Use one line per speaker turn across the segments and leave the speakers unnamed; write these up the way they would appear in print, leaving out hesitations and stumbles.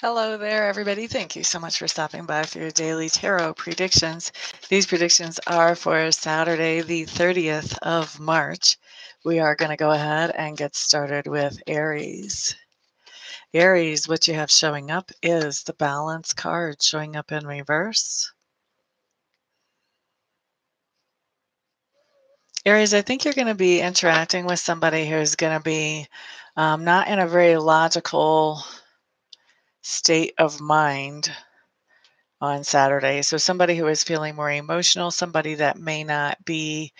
Hello there, everybody. Thank you so much for stopping by for your daily tarot predictions. These predictions are for Saturday, the 30th of March. We are going to go ahead and get started with Aries. Aries, what you have showing up is the Balance card showing up in reverse. Aries, I think you're going to be interacting with somebody who's going to be not in a very logical state of mind on Saturday. So somebody who is feeling more emotional, somebody that may not be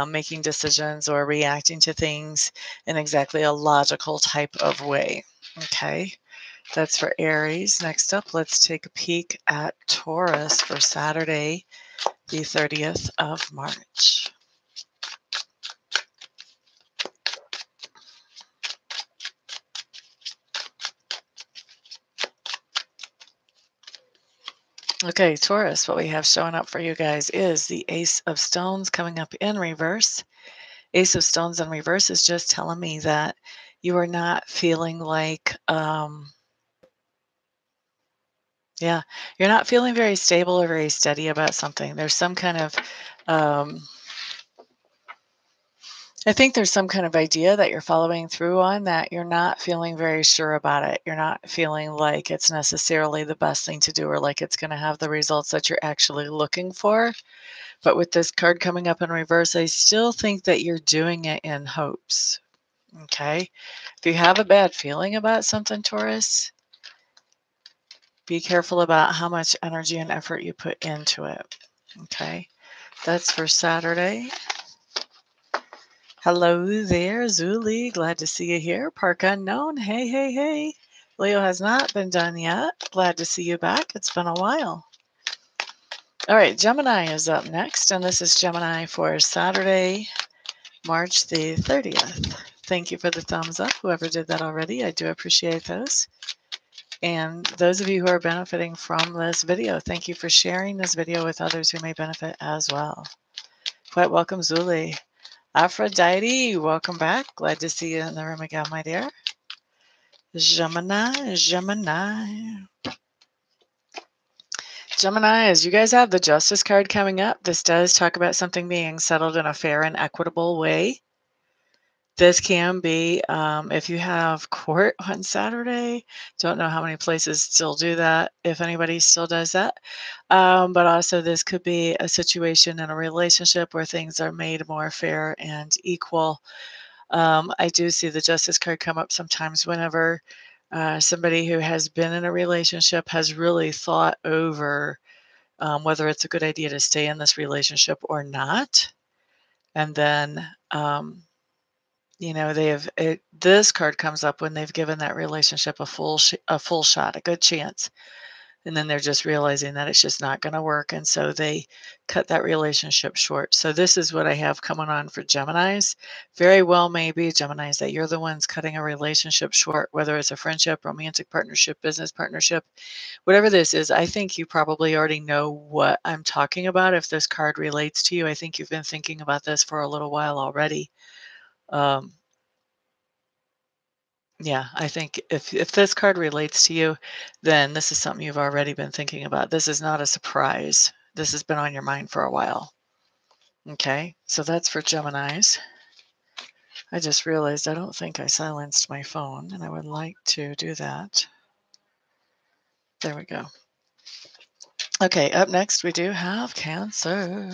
making decisions or reacting to things in exactly a logical type of way. Okay, that's for Aries. Next up, let's take a peek at Taurus for Saturday, the 30th of March. Okay, Taurus, what we have showing up for you guys is the Ace of Stones coming up in reverse. Ace of Stones in reverse is just telling me that you are not feeling like, yeah, you're not feeling very stable or very steady about something. There's some kind of, I think there's some kind of idea that you're following through on that you're not feeling very sure about it. You're not feeling like it's necessarily the best thing to do or like it's going to have the results that you're actually looking for. But with this card coming up in reverse, I still think that you're doing it in hopes. Okay. If you have a bad feeling about something, Taurus, be careful about how much energy and effort you put into it. Okay. That's for Saturday. Hello there, Zuli. Glad to see you here. Park Unknown. Hey, hey, hey. Leo has not been done yet. Glad to see you back. It's been a while. All right, Gemini is up next, and this is Gemini for Saturday, March the 30th. Thank you for the thumbs up, whoever did that already. I do appreciate those. And those of you who are benefiting from this video, thank you for sharing this video with others who may benefit as well. Quite welcome, Zuli. Aphrodite, welcome back. Glad to see you in the room again, my dear. Gemini, Gemini. Geminis, you guys have the Justice card coming up. This does talk about something being settled in a fair and equitable way. This can be, if you have court on Saturday, don't know how many places still do that, if anybody still does that. But also this could be a situation in a relationship where things are made more fair and equal. I do see the Justice card come up sometimes whenever somebody who has been in a relationship has really thought over whether it's a good idea to stay in this relationship or not. And then, you know, this card comes up when they've given that relationship a full shot, a good chance. And then they're just realizing that it's just not going to work. And so they cut that relationship short. So this is what I have coming on for Geminis. Very well may be, Geminis, that you're the ones cutting a relationship short, whether it's a friendship, romantic partnership, business partnership, whatever this is. I think you probably already know what I'm talking about. If this card relates to you, I think you've been thinking about this for a little while already. Yeah, I think if this card relates to you, then this is something you've already been thinking about. This is not a surprise. This has been on your mind for a while. Okay, so that's for Geminis. I just realized I don't think I silenced my phone, and I would like to do that. There we go. Okay, up next we do have Cancer.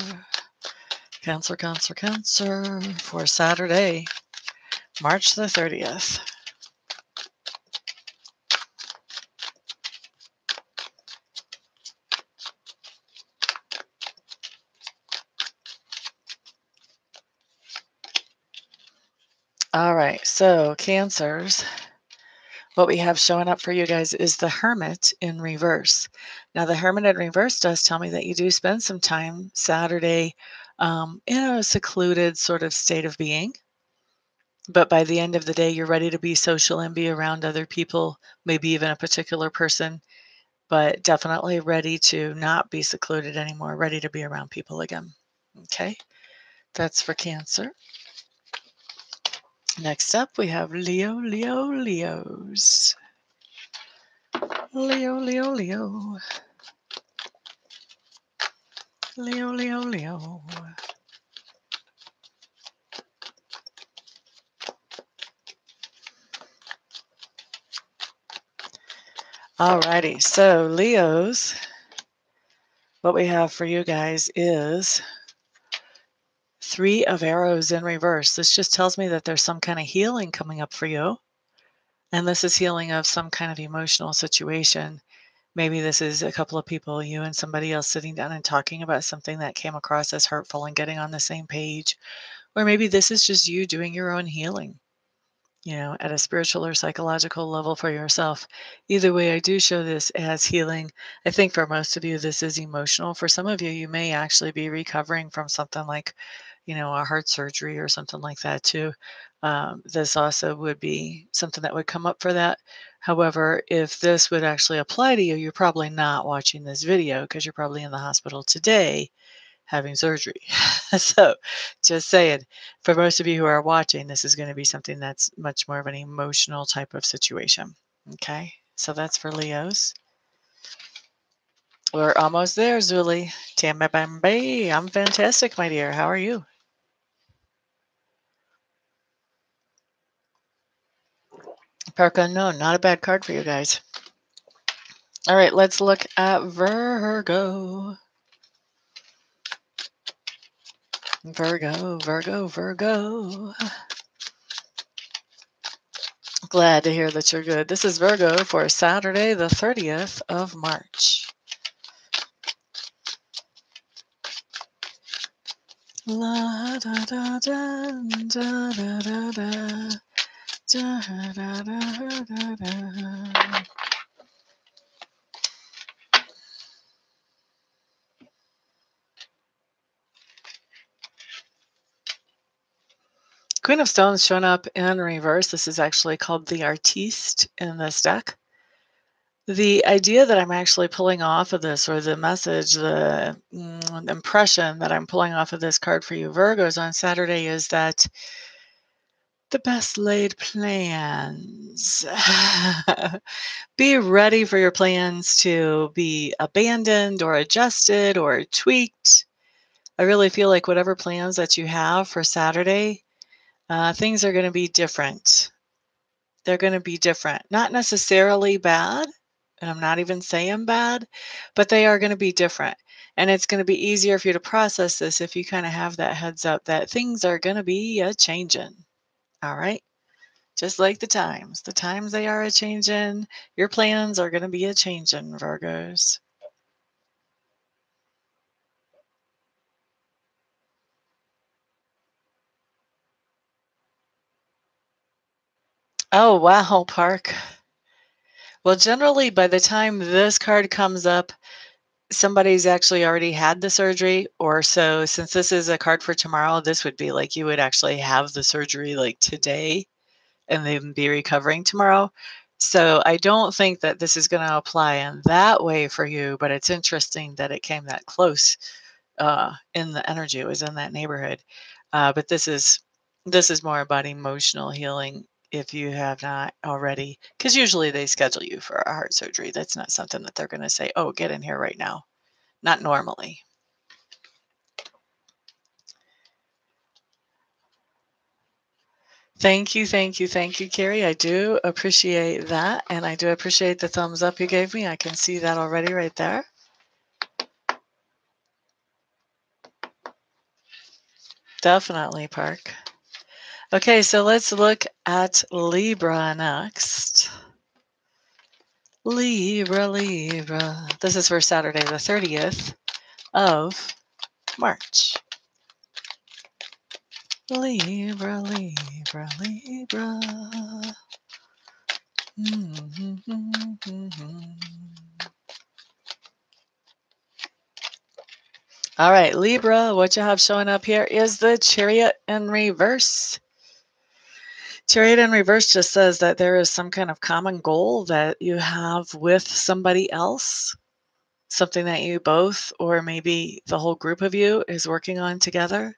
Cancer, Cancer, Cancer for Saturday, March the 30th. All right, so Cancers, what we have showing up for you guys is the Hermit in reverse. Now, the Hermit in reverse does tell me that you do spend some time Saturday in a secluded sort of state of being. But by the end of the day, you're ready to be social and be around other people, maybe even a particular person, but definitely ready to not be secluded anymore, ready to be around people again. Okay, that's for Cancer. Next up, we have Leo, Leo, Leos. Leo, Leo, Leo. Leo, Leo, Leo. Alrighty, so Leos, what we have for you guys is 3 of arrows in reverse. This just tells me that there's some kind of healing coming up for you. And this is healing of some kind of emotional situation. Maybe this is a couple of people, you and somebody else sitting down and talking about something that came across as hurtful and getting on the same page. Or maybe this is just you doing your own healing, at a spiritual or psychological level for yourself. Either way, I do show this as healing. I think for most of you, this is emotional. For some of you, you may actually be recovering from something like, a heart surgery or something like that too. This also would be something that would come up for that. However, if this would actually apply to you, you're probably not watching this video because you're probably in the hospital today having surgery. So just saying, for most of you who are watching, this is going to be something that's much more of an emotional type of situation. Okay, so that's for Leos. We're almost there, Zuli. Tambay, I'm fantastic, my dear. How are you? Park Unknown, not a bad card for you guys. All right, let's look at Virgo. Virgo, Virgo, Virgo. Glad to hear that you're good. This is Virgo for Saturday, the 30th of March. La da da da da da da da da da da da da. Queen of Stones showing up in reverse. This is actually called the Artiste in this deck. The idea that I'm actually pulling off of this, or the message, the impression that I'm pulling off of this card for you Virgos on Saturday, is that the best laid plans. Be ready for your plans to be abandoned or adjusted or tweaked. I really feel like whatever plans that you have for Saturday, things are going to be different. They're going to be different. Not necessarily bad, and I'm not even saying bad, but they are going to be different. And it's going to be easier for you to process this if you kind of have that heads up that things are going to be a-changing. All right? Just like the times. The times they are a-changing. Your plans are going to be a-changing, Virgos. Oh, wow, Park. Well, generally, by the time this card comes up, somebody's actually already had the surgery, or so since this is a card for tomorrow, this would be like you would actually have the surgery like today and then be recovering tomorrow. So I don't think that this is going to apply in that way for you, but it's interesting that it came that close in the energy. It was in that neighborhood. But this is more about emotional healing if you have not already, because usually they schedule you for a heart surgery. That's not something that they're going to say, oh, get in here right now. Not normally. Thank you, thank you, thank you, Carrie. I do appreciate that, and I do appreciate the thumbs up you gave me. I can see that already right there. Definitely, Park. Okay, so let's look at Libra next. Libra, Libra. This is for Saturday, the 30th of March. Libra, Libra, Libra. All right, Libra, what you have showing up here is the Chariot in reverse. Chariot in reverse just says that there is some kind of common goal that you have with somebody else, something that you both, or maybe the whole group of you, is working on together.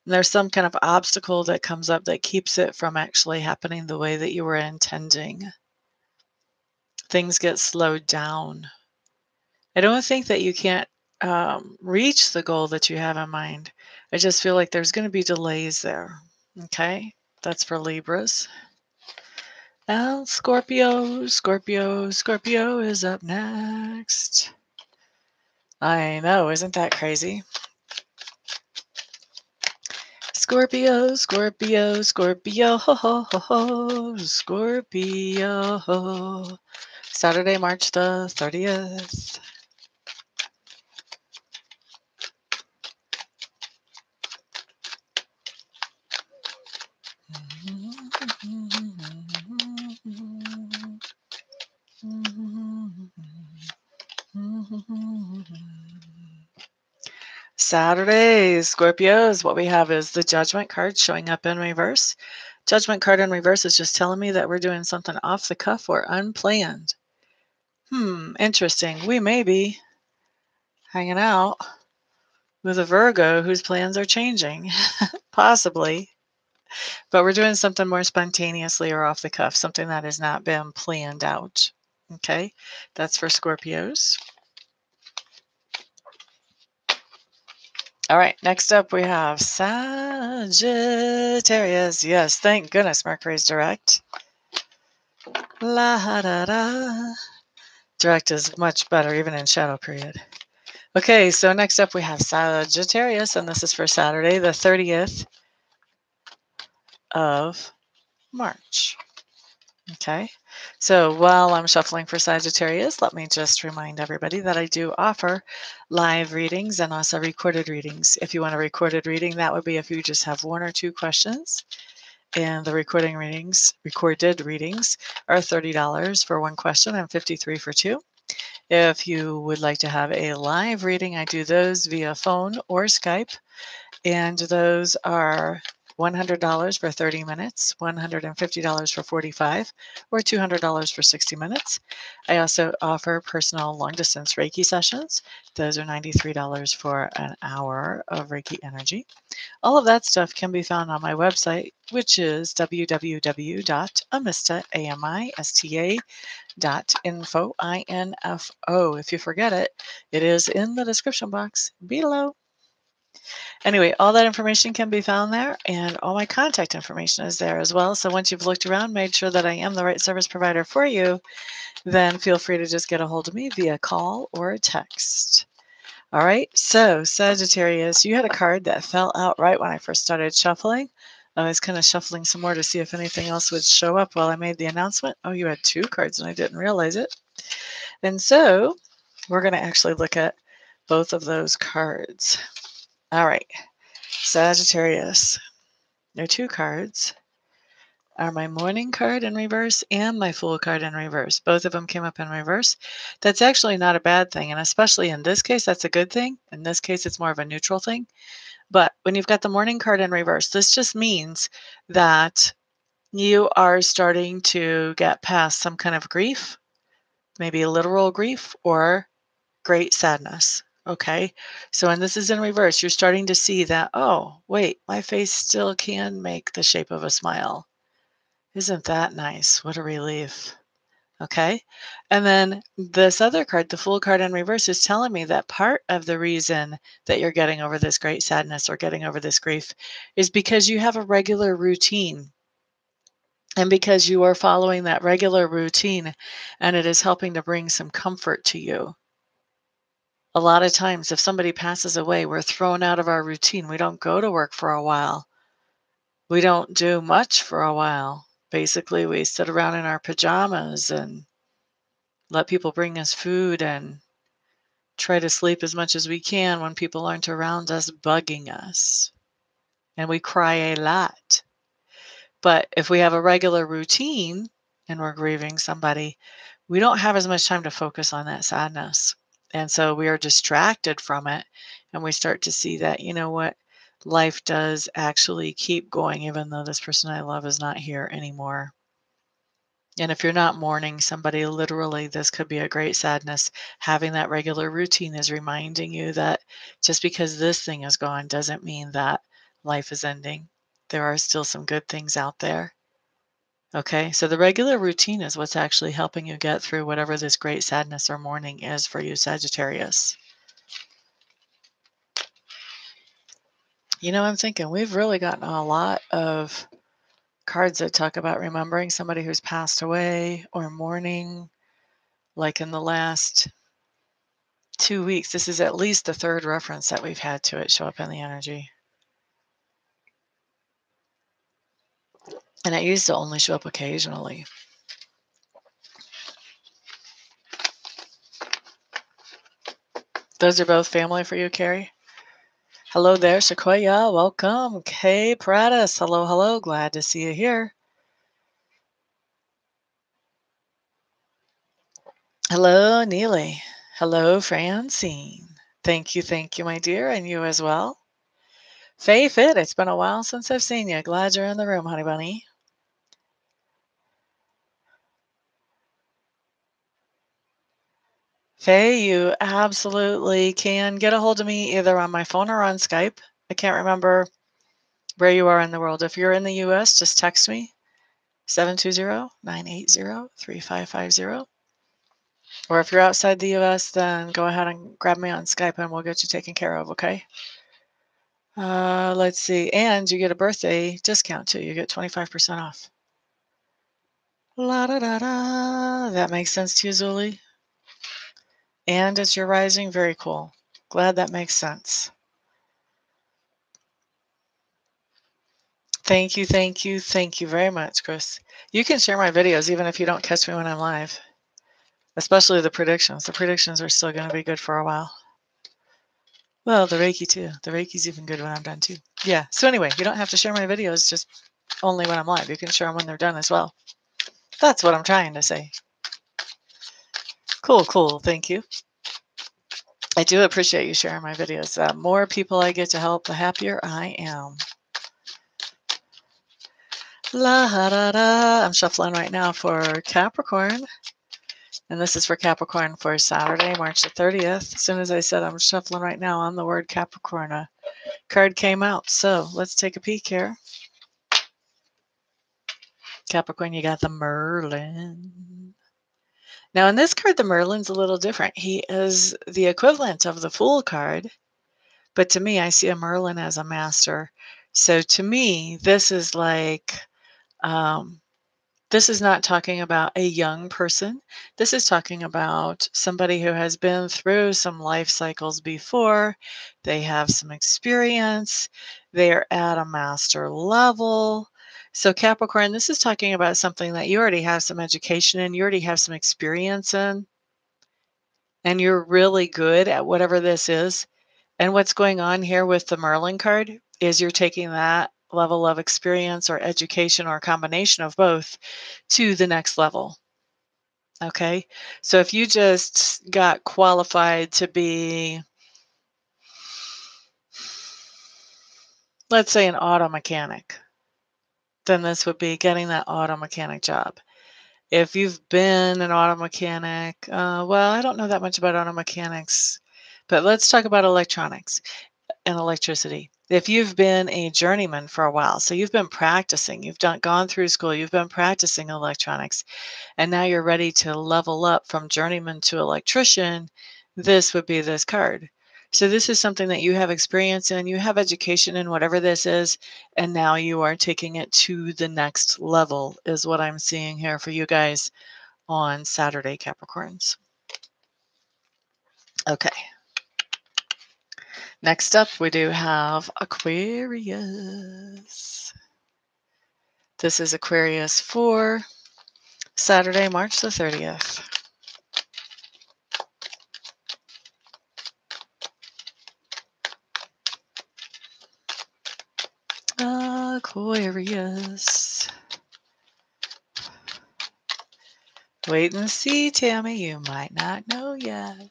And there's some kind of obstacle that comes up that keeps it from actually happening the way that you were intending. things get slowed down. I don't think that you can't reach the goal that you have in mind. I just feel like there's going to be delays there. Okay, that's for Libras. Now, Scorpio is up next. I know, isn't that crazy? Scorpio, ho, ho, ho, ho, Scorpio. Saturday, March the 30th. Saturday, Scorpios, what we have is the Judgment card showing up in reverse. Judgment card in reverse is just telling me that we're doing something off the cuff or unplanned. Interesting. We may be hanging out with a Virgo whose plans are changing, possibly. But we're doing something more spontaneously or off the cuff, something that has not been planned out. Okay, that's for Scorpios. All right, next up we have Sagittarius. Yes, thank goodness Mercury's direct. La da da. Direct is much better, even in shadow period. Okay, so next up we have Sagittarius, and this is for Saturday, the 30th of March. Okay, so while I'm shuffling for Sagittarius, let me just remind everybody that I do offer live readings and also recorded readings. If you want a recorded reading, that would be if you just have one or two questions. And the recorded readings are $30 for one question and $53 for two. If you would like to have a live reading, I do those via phone or Skype, and those are $100 for 30 minutes, $150 for 45, or $200 for 60 minutes. I also offer personal long-distance Reiki sessions. Those are $93 for an hour of Reiki energy. All of that stuff can be found on my website, which is www.amista.info. If you forget it, it is in the description box below. Anyway, all that information can be found there, and all my contact information is there as well. So once you've looked around, made sure that I am the right service provider for you, then feel free to just get a hold of me via call or text. All right, so Sagittarius, you had a card that fell out right when I first started shuffling. I was kind of shuffling some more to see if anything else would show up while I made the announcement. Oh, you had two cards and I didn't realize it. And so we're going to actually look at both of those cards. All right, Sagittarius, your two cards are my Morning card in reverse and my Fool card in reverse. Both of them came up in reverse. That's actually not a bad thing, and especially in this case, that's a good thing. In this case, it's more of a neutral thing. But when you've got the Morning card in reverse, this just means that you are starting to get past some kind of grief, maybe literal grief or great sadness. Okay, so when this is in reverse, you're starting to see that, oh, wait, my face still can make the shape of a smile. Isn't that nice? What a relief. Okay, and then this other card, the Fool card in reverse, is telling me that part of the reason that you're getting over this great sadness or getting over this grief is because you have a regular routine. And because you are following that regular routine, and it is helping to bring some comfort to you. A lot of times, if somebody passes away, we're thrown out of our routine. We don't go to work for a while. We don't do much for a while. Basically, we sit around in our pajamas and let people bring us food and try to sleep as much as we can when people aren't around us bugging us. And we cry a lot. But if we have a regular routine and we're grieving somebody, we don't have as much time to focus on that sadness. And so we are distracted from it. And we start to see that, you know what, life does actually keep going, even though this person I love is not here anymore. And if you're not mourning somebody, literally, this could be a great sadness. Having that regular routine is reminding you that just because this thing is gone doesn't mean that life is ending. There are still some good things out there. Okay, so the regular routine is what's actually helping you get through whatever this great sadness or mourning is for you, Sagittarius. You know, I'm thinking we've really gotten a lot of cards that talk about remembering somebody who's passed away or mourning, like in the last 2 weeks. This is at least the third reference that we've had to it show up in the energy. And it used to only show up occasionally. Those are both family for you, Carrie? Hello there, Sequoia. Welcome. Kay Prattis. Hello, hello. Glad to see you here. Hello, Neely. Hello, Francine. Thank you, my dear, and you as well. Faye Fit, it's been a while since I've seen you. Glad you're in the room, honey bunny. Faye, you absolutely can get a hold of me either on my phone or on Skype. I can't remember where you are in the world. If you're in the US, just text me, 720-980-3550. Or if you're outside the US, then go ahead and grab me on Skype and we'll get you taken care of, okay? Let's see. And you get a birthday discount too. You get 25% off. La da da da. That makes sense to you, Zuli? And it's your rising. Very cool. Glad that makes sense. Thank you very much, Chris. You can share my videos even if you don't catch me when I'm live, especially the predictions. The predictions are still going to be good for a while. Well, the Reiki too. The Reiki's even good when I'm done too. Yeah. So anyway, you don't have to share my videos just only when I'm live. You can share them when they're done as well. That's what I'm trying to say. Cool. Thank you. I do appreciate you sharing my videos. The more people I get to help, the happier I am. La da da. I'm shuffling right now for Capricorn. And this is for Capricorn for Saturday, March the 30th. As soon as I said I'm shuffling right now on the word Capricorn, a card came out. So let's take a peek here. Capricorn, you got the Merlin. Now in this card, the Merlin's a little different. He is the equivalent of the Fool card. But to me, I see a Merlin as a master. So to me, this is like, this is not talking about a young person. This is talking about somebody who has been through some life cycles before. They have some experience. They're at a master level. So Capricorn, this is talking about something that you already have some education in, you already have some experience in, and you're really good at whatever this is. And what's going on here with the Merlin card is you're taking that level of experience or education or a combination of both to the next level. Okay. So if you just got qualified to be, let's say, an auto mechanic, then this would be getting that auto mechanic job. If you've been an auto mechanic, well, I don't know that much about auto mechanics, but let's talk about electronics and electricity. If you've been a journeyman for a while, so you've been practicing, you've gone through school, you've been practicing electronics, and now you're ready to level up from journeyman to electrician, this would be this card. So this is something that you have experience in, you have education in whatever this is, and now you are taking it to the next level is what I'm seeing here for you guys on Saturday, Capricorns. Okay. Next up, we do have Aquarius. This is Aquarius for Saturday, March the 30th. Aquarius. Wait and see, Tammy. You might not know yet.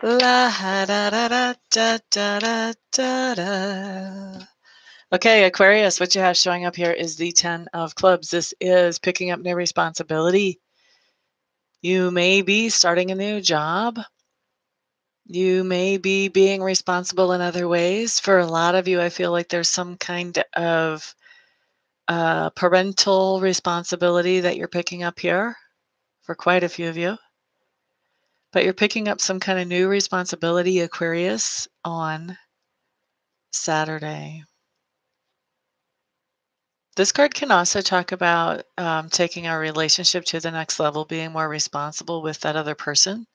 La da da da da da da da. Okay, Aquarius, what you have showing up here is the 10 of clubs. This is picking up new responsibility. You may be starting a new job. You may be being responsible in other ways. For a lot of you, I feel like there's some kind of parental responsibility that you're picking up here for quite a few of you. But you're picking up some kind of new responsibility, Aquarius, on Saturday. This card can also talk about taking our relationship to the next level, being more responsible with that other person.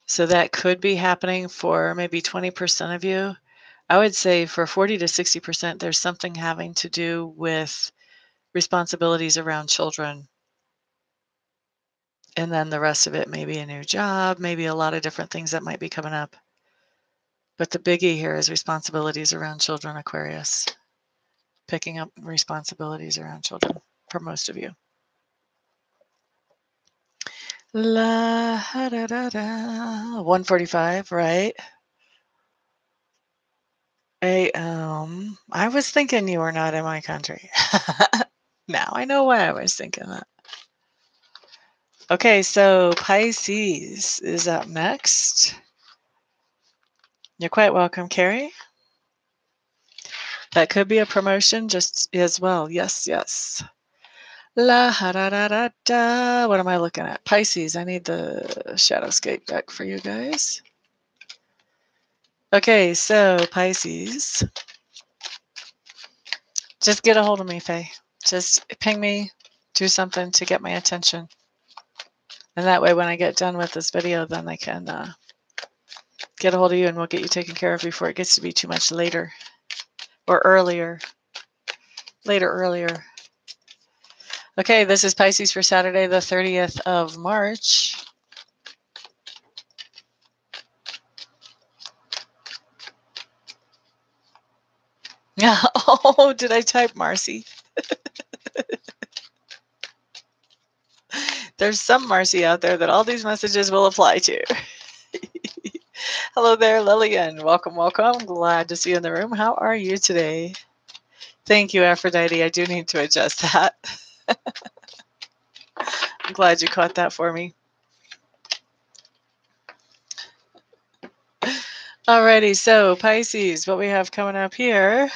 So that could be happening for maybe 20% of you. I would say for 40 to 60%, there's something having to do with responsibilities around children. And then the rest of it, maybe a new job, maybe a lot of different things that might be coming up. But the biggie here is responsibilities around children, Aquarius. Picking up responsibilities around children for most of you. La da da da. 1:45, right? I was thinking you were not in my country. Now I know why I was thinking that. Okay, so Pisces is up next. You're quite welcome, Carrie. That could be a promotion just as well. Yes, yes. La ha da da da da. What am I looking at? Pisces. I need the Shadowscape deck for you guys. Okay, so Pisces. Just get a hold of me, Faye. Just ping me, do something to get my attention. And that way when I get done with this video, then I can get a hold of you and we'll get you taken care of before it gets to be too much later. Or earlier. Later, earlier. Okay, this is Pisces for Saturday, the 30th of March. Oh, did I type Marcy? There's some Marcy out there that all these messages will apply to. Hello there, Lillian. Welcome, welcome. Glad to see you in the room. How are you today? Thank you, Aphrodite. I do need to adjust that. I'm glad you caught that for me. Alrighty, so Pisces, what we have coming up here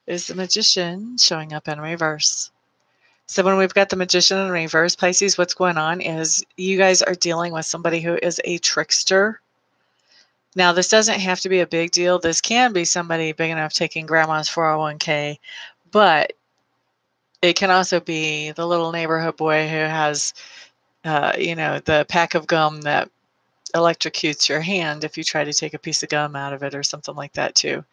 is the Magician showing up in reverse. So when we've got the Magician in reverse, Pisces, what's going on is you guys are dealing with somebody who is a trickster. Now, this doesn't have to be a big deal. This can be somebody big enough taking grandma's 401k, but it can also be the little neighborhood boy who has, the pack of gum that electrocutes your hand if you try to take a piece of gum out of it or something like that too.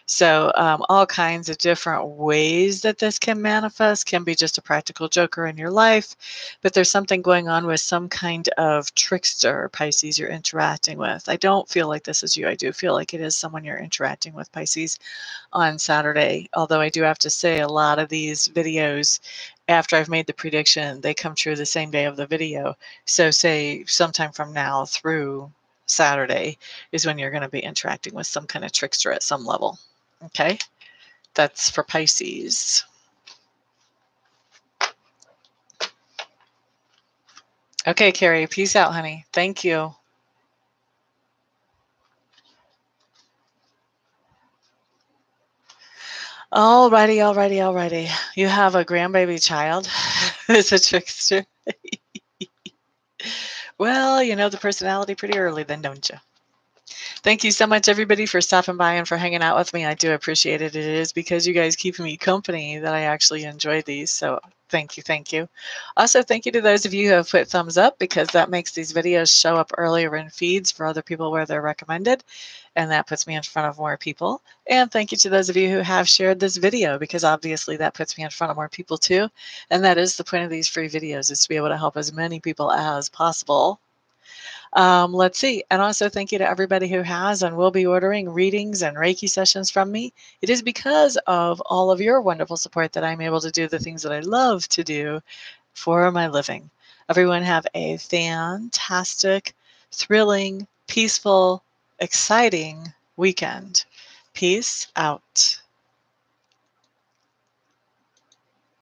So all kinds of different ways that this can manifest. Can be just a practical joker in your life, but there's something going on with some kind of trickster, Pisces, you're interacting with. I don't feel like this is you. I do feel like it is someone you're interacting with, Pisces, on Saturday. Although I do have to say a lot of these videos, after I've made the prediction, they come true the same day of the video. So say sometime from now through Saturday is when you're going to be interacting with some kind of trickster at some level. Okay, that's for Pisces. Okay, Carrie, peace out, honey. Thank you. Alrighty. You have a grandbaby child who's a trickster. Well, you know the personality pretty early then, don't you? Thank you so much, everybody, for stopping by and for hanging out with me. I do appreciate it. It is because you guys keep me company that I actually enjoy these. So thank you, thank you. Also, thank you to those of you who have put thumbs up, because that makes these videos show up earlier in feeds for other people where they're recommended. And that puts me in front of more people. And thank you to those of you who have shared this video, because obviously that puts me in front of more people too. And that is the point of these free videos, is to be able to help as many people as possible. Let's see. And also thank you to everybody who has and will be ordering readings and Reiki sessions from me. It is because of all of your wonderful support that I'm able to do the things that I love to do for my living. Everyone have a fantastic, thrilling, peaceful, exciting weekend. Peace out.